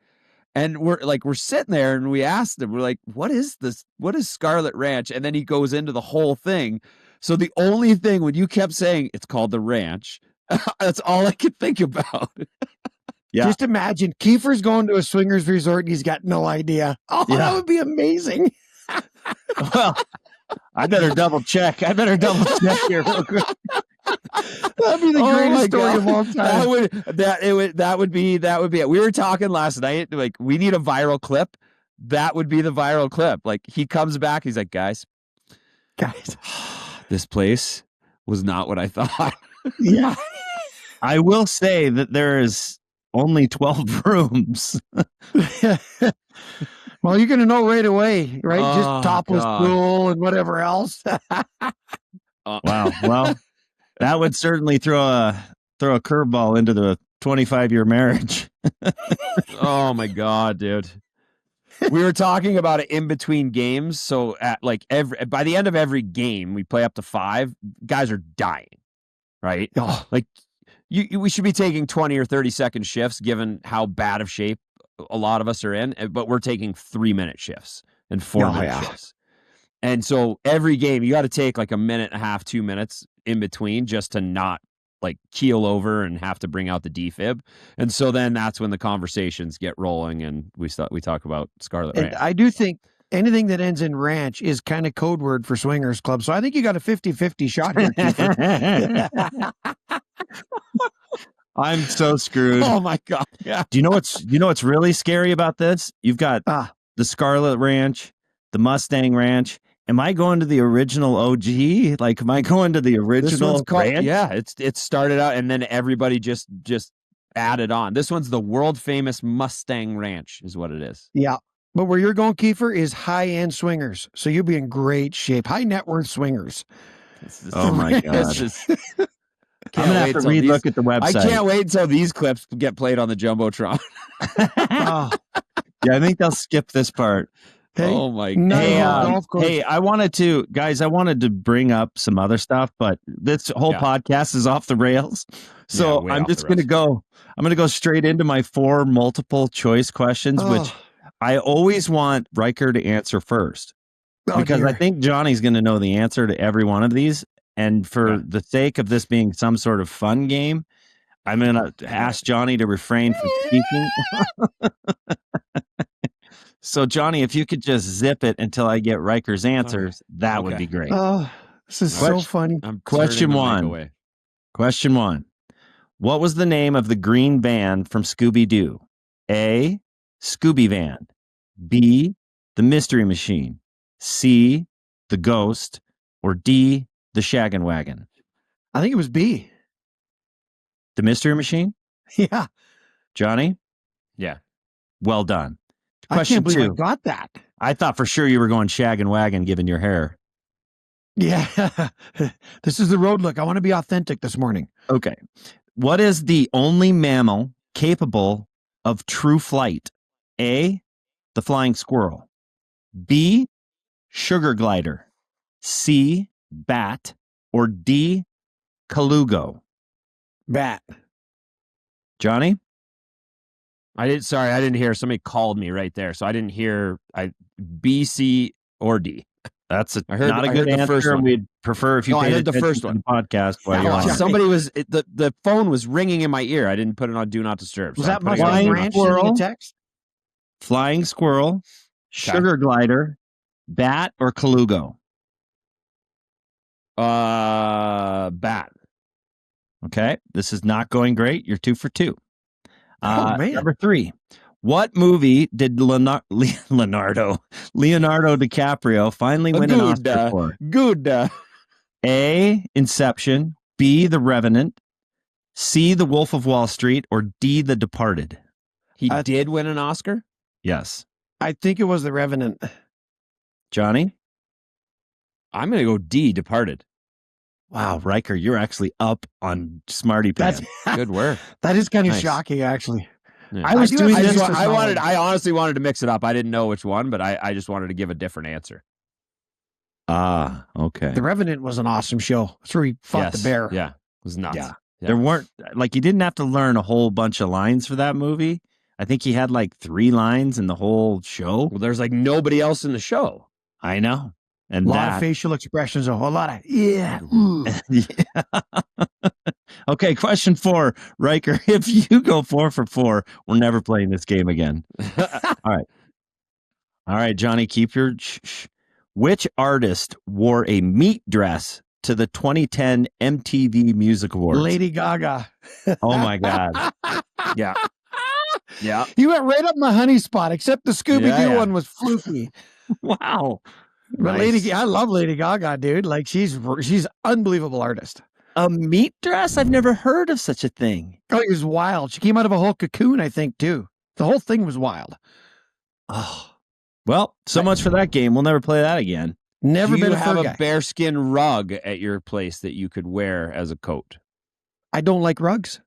And we're sitting there and we asked him, we're like, what is this? What is Scarlet Ranch? And then he goes into the whole thing. So the only thing when you kept saying it's called the Ranch, that's all I could think about. Yeah. Just imagine Keefer's going to a swingers resort and he's got no idea. Oh, that would be amazing. Well, I better double check. here real quick. That'd be the greatest story of all time. That would be it. We were talking last night, like we need a viral clip. That would be the viral clip. Like he comes back, he's like, guys, this place was not what I thought. Yeah. I will say that there is only 12 rooms. Well, you're going to know right away, right? Oh, Just topless God. pool and whatever else. Wow. Well, that would certainly throw a curveball into the 25-year marriage. Oh my God, dude. We were talking about it in between games. So at by the end of every game, we play up to 5. Guys are dying, right? Oh. Like we should be taking 20 or 30-second shifts, given how bad of shape a lot of us are in. But we're taking 3-minute shifts and 4-minute shifts. And so every game, you got to take like a minute and a half, 2 minutes in between just to not like keel over and have to bring out the defib. And so then that's when the conversations get rolling and we talk about Scarlet Ranch. I do think anything that ends in ranch is kind of code word for swingers club. So I think you got a 50-50 shot here, Keefer. I'm so screwed. Oh my God. Yeah. Do you know what's really scary about this? You've got the Scarlet Ranch, the Mustang Ranch. Am I going to the original OG? Like, am I going to the original ranch? Yeah, it started out and then everybody just added on. This one's the world famous Mustang Ranch is what it is. Yeah. But where you're going, Keefer, is high-end swingers. So you'll be in great shape. High net worth swingers. Oh my God. I'm going to have to look at the website. I can't wait until these clips get played on the Jumbotron. Yeah, I think they'll skip this part. Hey, Oh my Hey, God. golf course. hey, I wanted to bring up some other stuff, but this whole Yeah. podcast is off the rails. So way I'm off just the going to rails. go straight into my 4 multiple choice questions, which Oh. I always want Ryker to answer first. Oh, Because I dear. think Johnny's going to know the answer to every one of these. And for Okay. the sake of this being some sort of fun game, I'm going to ask Johnny to refrain from speaking. So, Johnny, if you could just zip it until I get Riker's answers, that would Okay. be great. Oh, this is so funny. I'm Question turning the mic one. away. Question 1. What was the name of the green van from Scooby-Doo? A, Scooby Van. B, the Mystery Machine. C, the Ghost. Or D, the Shaggin' Wagon. I think it was B. The Mystery Machine? Yeah. Johnny? Yeah. Well done. I Question can't believe I 2. got that. I thought for sure you were going Shaggin' Wagon given your hair. Yeah. This is the road look. I want to be authentic this morning. Okay. What is the only mammal capable of true flight? A, the flying squirrel. B, sugar glider. C, bat. Or D, colugo. Bat. Johnny? I didn't hear. Somebody called me right there. So I didn't hear B, C, or D. That's I heard- not a I good heard the first answer. one. We'd prefer if you No, I paid heard the attention first to one. the podcast while Oh, you're on. Johnny. Somebody was the phone was ringing in my ear. I didn't put it on do not disturb. Was so that I'm putting it on Mustang do not Ranch disturb. sending a Squirrel? text? Flying squirrel, sugar glider, bat, or colugo? Bat. Okay. This is not going great. You're 2 for 2. Oh, man. Number 3. What movie did Leonardo DiCaprio finally win an Oscar for? Good. A, Inception. B, The Revenant. C, The Wolf of Wall Street. Or D, The Departed. He did win an Oscar? Yes. I think it was The Revenant. Johnny? I'm going to go D, Departed. Wow, Ryker, you're actually up on Smarty Pants. Good work. That is kind of Nice. shocking, actually. Yeah. I was doing this. I honestly wanted to mix it up. I didn't know which one, but I just wanted to give a different answer. Ah, okay. The Revenant was an awesome show. That's where he fought the bear. Yeah. It was nuts. Yeah. There weren't, like, you didn't have to learn a whole bunch of lines for that movie. I think he had like 3 lines in the whole show. Well, there's like nobody else in the show. I know. And A lot of facial expressions, a whole lot of, yeah. Yeah. Okay, question 4, Ryker. If you go 4 for 4, we're never playing this game again. All right, Johnny, keep your shh. Which artist wore a meat dress to the 2010 MTV Music Awards? Lady Gaga. Oh my God. Yeah. Yeah. You went right up my honey spot, except the Scooby-Doo Yeah. one was fluky. Wow. But Nice. I love Lady Gaga, dude. Like she's unbelievable artist. A meat dress? I've never heard of such a thing. Oh, it was wild. She came out of a whole cocoon, I think, too. The whole thing was wild. Oh. Well, so much for that game. We'll never play that again. Never Do been you a have fur a guy. bearskin rug at your place that you could wear as a coat? I don't like rugs.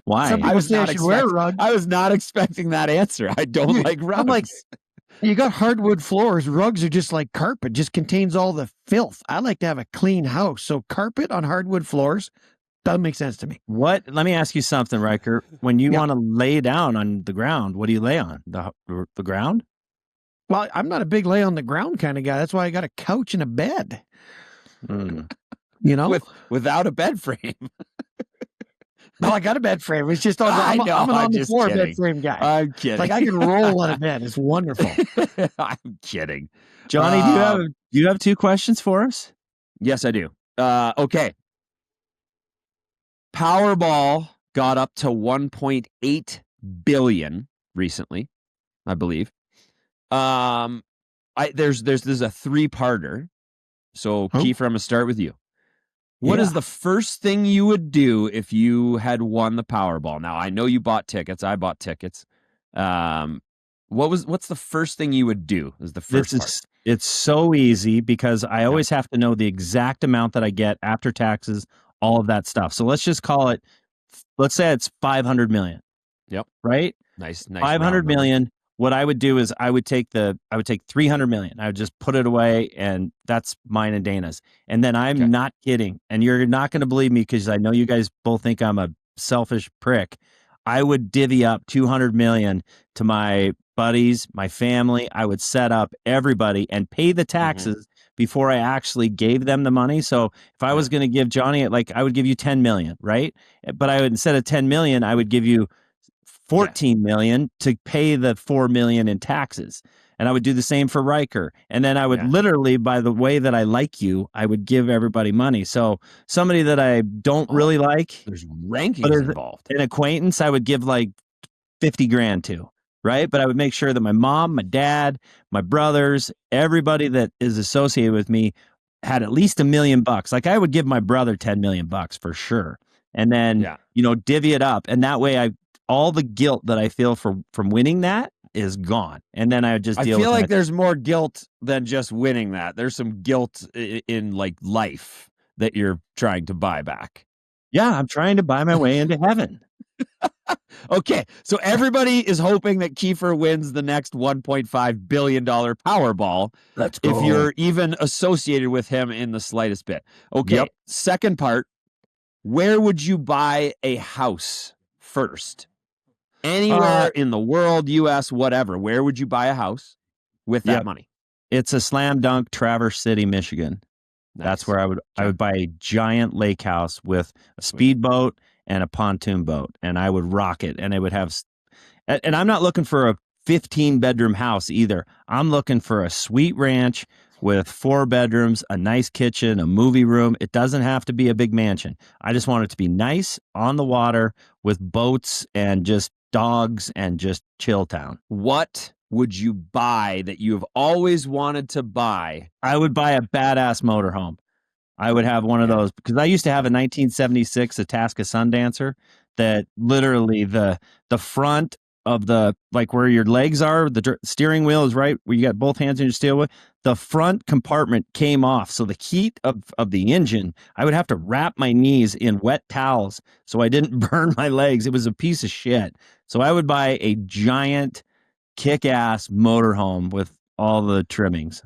Why? Some people say I should wear a rug. I was not expecting that answer. I don't like rugs. I'm like, you got hardwood floors. Rugs are just like carpet, just contains all the filth. I like to have a clean house. So carpet on hardwood floors doesn't make sense to me. What? Let me ask you something, Ryker. When you want to lay down on the ground, what do you lay on? The ground? Well, I'm not a big lay on the ground kind of guy. That's why I got a couch and a bed. Mm. You know? without a bed frame. No, I got a bed frame. It's just on the, I know, I'm an I'm on the just floor kidding. bed frame guy. I'm kidding. Like I can roll on a bed. It's wonderful. I'm kidding. Johnny, do you have 2 questions for us? Yes, I do. Okay. Powerball got up to 1.8 billion recently, I believe. There's a 3-parter. So, Keefer, I'm gonna start with you. What is the first thing you would do if you had won the Powerball? Now, I know you bought tickets. I bought tickets. What's the first thing you would do? Is the first part. It's so easy because I always have to know the exact amount that I get after taxes, all of that stuff. So let's just call it, let's say it's 500 million. Yep. Right? Nice. 500 million. What I would do is I would take 300 million. I would just put it away, and that's mine and Dana's. And then I'm not kidding. And you're not going to believe me because I know you guys both think I'm a selfish prick. I would divvy up 200 million to my buddies, my family. I would set up everybody and pay the taxes before I actually gave them the money. So if I was going to give Johnny, like, I would give you 10 million, right? But I would, instead of 10 million, I would give you 14 million to pay the 4 million in taxes. And I would do the same for Ryker. And then I would literally, by the way that I like you, I would give everybody money. So somebody that I don't really like, there's rankings involved. An acquaintance, I would give like 50 grand to, right? But I would make sure that my mom, my dad, my brothers, everybody that is associated with me had at least $1 million. Like, I would give my brother 10 million bucks for sure. And then, divvy it up. And that way all the guilt that I feel from winning that is gone. And then I would just deal with it. I feel like there's more guilt than just winning that. There's some guilt in like life that you're trying to buy back. Yeah, I'm trying to buy my way into heaven. Okay, so everybody is hoping that Keefer wins the next $1.5 billion Powerball. Let's go. If you're even associated with him in the slightest bit. Okay, second part, where would you buy a house first? Anywhere in the world, U.S., whatever. Where would you buy a house with that money? It's a slam dunk, Traverse City, Michigan. Nice. That's where I would buy a giant lake house with a speedboat and a pontoon boat, and I would rock it. And it would have, and I'm not looking for a 15-bedroom house either. I'm looking for a sweet ranch with 4 bedrooms, a nice kitchen, a movie room. It doesn't have to be a big mansion. I just want it to be nice on the water with boats and just dogs and just chill town. What would you buy that you have always wanted to buy? I would buy a badass motorhome. I would have one of those because I used to have a 1976 Itasca Sundancer that literally the front of the, like where your legs are, the steering wheel is right where you got both hands in your steering wheel. The front compartment came off. So the heat of the engine, I would have to wrap my knees in wet towels so I didn't burn my legs. It was a piece of shit. So I would buy a giant kick-ass motorhome with all the trimmings.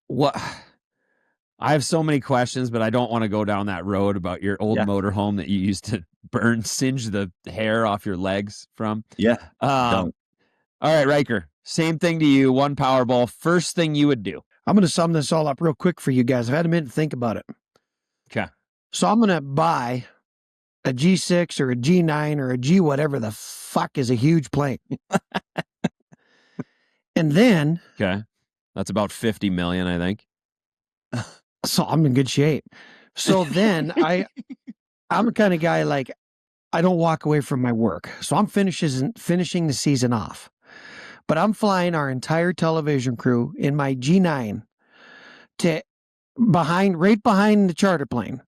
What? I have so many questions, but I don't want to go down that road about your old motorhome that you used to singe the hair off your legs from. Yeah. All right, Ryker, same thing to you. One Powerball. First thing you would do. I'm going to sum this all up real quick for you guys. I've had a minute to think about it. Okay. So I'm going to buy a G6 or a G9 or a G whatever the fuck is a huge plane. And then. Okay. That's about 50 million, I think. So I'm in good shape. So then I'm the kind of guy, like, I don't walk away from my work. So I'm finishing the season off. But I'm flying our entire television crew in my G9 to right behind the charter plane.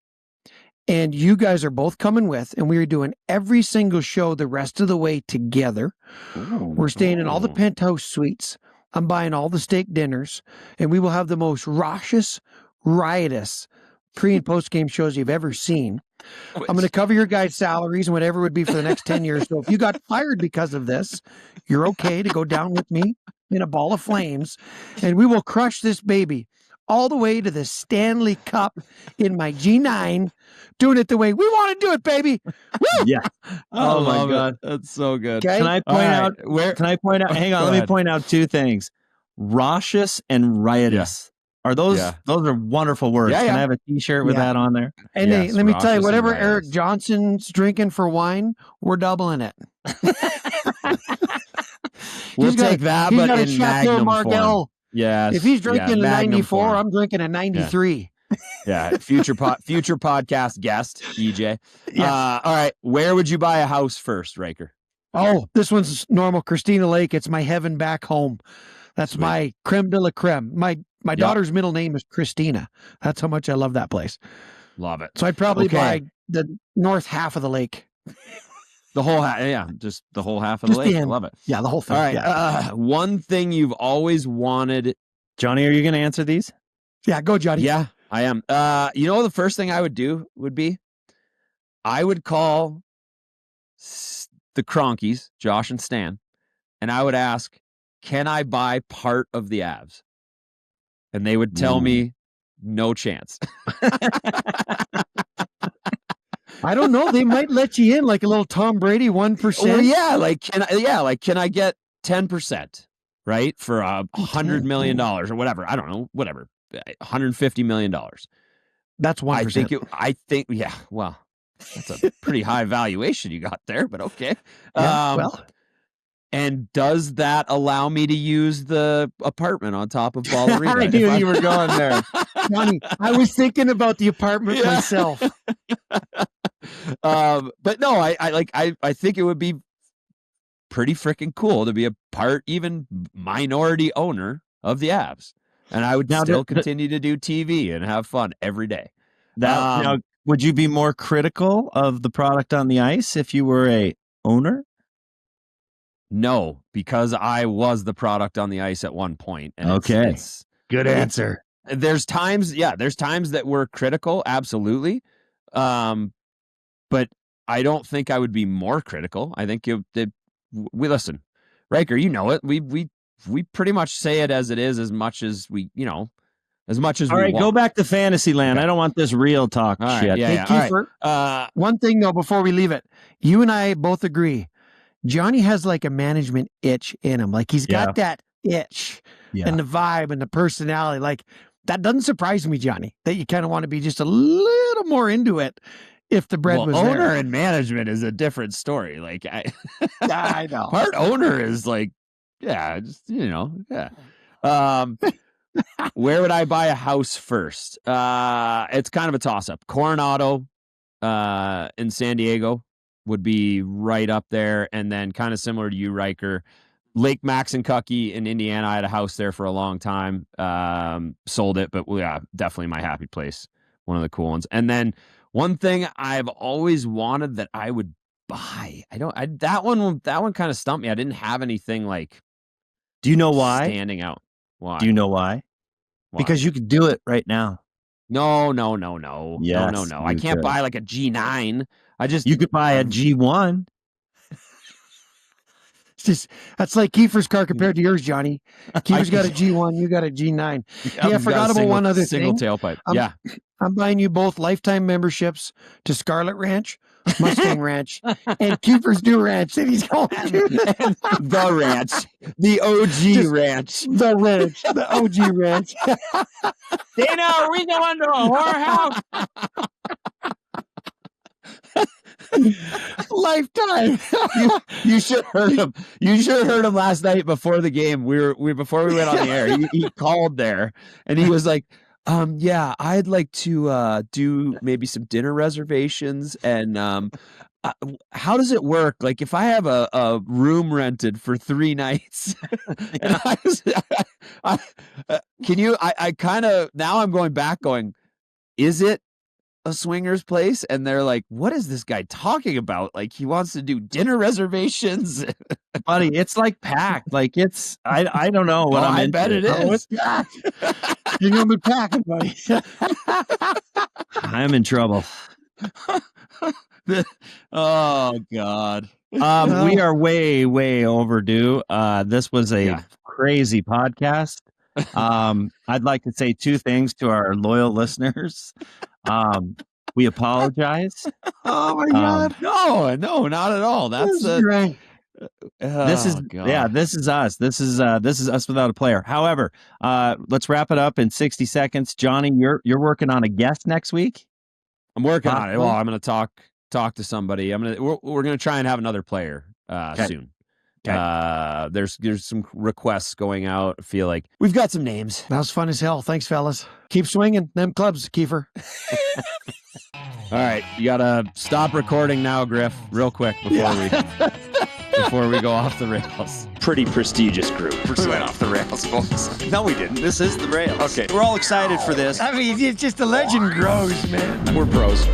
And you guys are both coming with, and we are doing every single show the rest of the way together. We're staying in all the penthouse suites. I'm buying all the steak dinners, and we will have the most riotous pre- and post-game shows you've ever seen. I'm going to cover your guys' salaries and whatever it would be for the next 10 years. So if you got fired because of this, you're okay to go down with me in a ball of flames, and we will crush this baby all the way to the Stanley Cup in my G9, doing it the way we want to do it, baby. Woo! Yeah. Oh my God. That's so good. Okay? Can I point out, hang on, let me point out 2 things. Raucous and riotous. Are those are wonderful words. Can I have a t-shirt with that on there? And hey, let me tell you, whatever Eric Johnson's drinking for wine, we're doubling it. We'll take that, but in Magnum form. Yes. If he's drinking a 94, I'm drinking a 93. Yeah. Future podcast guest, EJ. All right. Where would you buy a house first, Ryker? Oh, this one's normal. Christina Lake. It's my heaven back home. That's my creme de la creme. My daughter's middle name is Christina. That's how much I love that place. Love it. So I'd probably buy the north half of the lake. The whole just the whole half of the lake. I love it. Yeah, the whole thing. All right. One thing you've always wanted. Johnny, are you going to answer these? Yeah, go, Johnny. Yeah, I am. The first thing I would do would be I would call the Cronkies, Josh and Stan, and I would ask, can I buy part of the Avs? And they would tell me, no chance. I don't know. They might let you in like a little Tom Brady 1%. Well, yeah, can I get 10%, right? For $100 million or whatever. I don't know, whatever. $150 million. That's 1%. I think, yeah, well, that's a pretty high valuation you got there, but okay. Yeah, well. And does that allow me to use the apartment on top of Ballerina? I knew you were going there. Johnny, I was thinking about the apartment myself. But no, I think it would be pretty freaking cool to be a part, even minority owner of the Avs. And I would still continue to do TV and have fun every day. Now, would you be more critical of the product on the ice if you were a owner? No, because I was the product on the ice at one point. And it's good answer. There's times that we're critical, absolutely. But I don't think I would be more critical. I think we listen, Ryker, you know it. We pretty much say it as it is, as much as we want. All right, go back to fantasy land. Okay. I don't want this real talk shit. Yeah, hey, Keefer, right. One thing though, before we leave it, you and I both agree. Johnny has like a management itch in him. Like he's got that itch and the vibe and the personality. Like that doesn't surprise me, Johnny, that you kind of want to be just a little more into it if the bread was owner there. And management is a different story. Like I know. Part owner is like, yeah. Where would I buy a house first? It's kind of a toss-up. Coronado in San Diego would be right up there, and then kind of similar to you, Ryker, Lake Maxinkuckee in Indiana. I had a house there for a long time. Sold it, but yeah, definitely my happy place. One of the cool ones. And then one thing I've always wanted that I would buy. That one kind of stumped me. I didn't have anything like. Do you know why? Standing out. Why? Do you know why? Because you could do it right now. No. Yes, no. I can't buy like a G9. You could buy a G1. It's just that's like Keefer's car compared to yours, Johnny. Keefer's got a G1, you got a G9. Hey, I forgot about one other single thing. Tailpipe. I'm buying you both lifetime memberships to Scarlet Ranch, Mustang Ranch, and Keefer's new ranch that he's going to. The ranch. The OG ranch. The ranch. The OG ranch. Dana, are we going to a whorehouse? Lifetime. You should have heard him. You should have heard him last night before the game. Before we went on the air. He called there and he was like, yeah, I'd like to do maybe some dinner reservations and how does it work? Like if I have a room rented for 3 nights, and I kind of now I'm going back going, is it a swingers place? And they're like, what is this guy talking about? Like he wants to do dinner reservations. Buddy, it's like packed. Like it's I don't know what I bet it is. You're gonna be packing, buddy. I'm in trouble. Oh God. We are way overdue. This was a crazy podcast. I'd like to say 2 things to our loyal listeners. We apologize. Oh my God. No, not at all. That's great. This is us. This is us without a player. However, let's wrap it up in 60 seconds. Johnny, you're working on a guest next week. I'm working on it. Well, I'm going to talk to somebody. We're going to try and have another player soon. Okay. There's some requests going out. I feel like we've got some names. That was fun as hell. Thanks, fellas. Keep swinging them clubs, Keefer. All right, you gotta stop recording now, Griff, real quick before we go off the rails. Pretty prestigious group. We went off the rails, folks. No, we didn't. This is the rails. Okay, we're all excited for this. I mean, it's just the legend grows, man. We're pros.